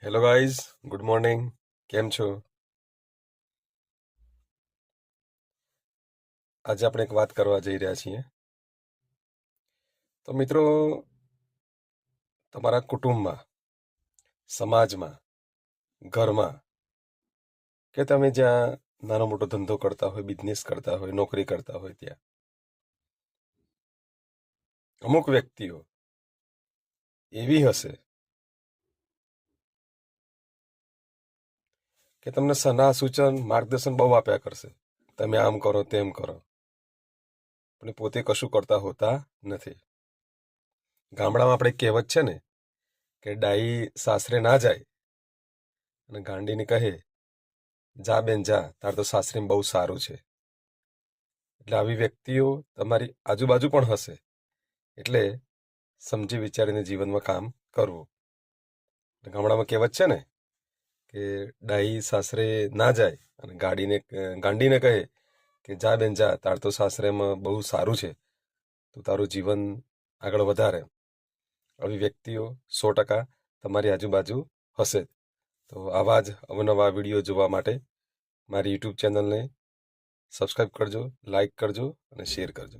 Hello guys, good morning. કેમ છો? આજે આપણે એક વાત કરવા જઈ રહ્યા છીએ. તો મિત્રો, તમારા કુટુંબમાં, સમાજમાં, ઘરમાં કે તમે જ્યાં નાનો મોટો ધંધો કરતા હોય, બિઝનેસ કરતા હોય, નોકરી કરતા હોય ત્યાં અમુક વ્યક્તિઓ એવી હશે કે તમને સલાહ સૂચન માર્ગદર્શન બહુ આપ્યા કરશે. તમે આમ કરો તેમ કરો, પણ એ પોતે કશું કરતા હોતા નથી. ગામડામાં આપણે એક કહેવત છે ને કે ડાઈ સાસરે ના જાય અને ગાંડીને કહે જા બેન જા, તાર તો સાસરીમાં બહુ સારું છે. એટલે આવી વ્યક્તિઓ તમારી આજુબાજુ પણ હશે. એટલે સમજી વિચારીને જીવનમાં કામ કરવું. ગામડામાં કહેવત છે ને કે ડાઈ સાસરે ના જાય અને ગાંડીને કહે કે જા બેન જા, તાર તો સાસરેમાં બહુ સારું છે, તો તારું જીવન આગળ વધારે. આવી વ્યક્તિઓ 100% તમારી આજુબાજુ હશે. તો આવા જ અવનવા વિડીયો જોવા માટે મારી યુટ્યુબ ચેનલને સબસ્ક્રાઈબ કરજો, લાઈક કરજો અને શેર કરજો.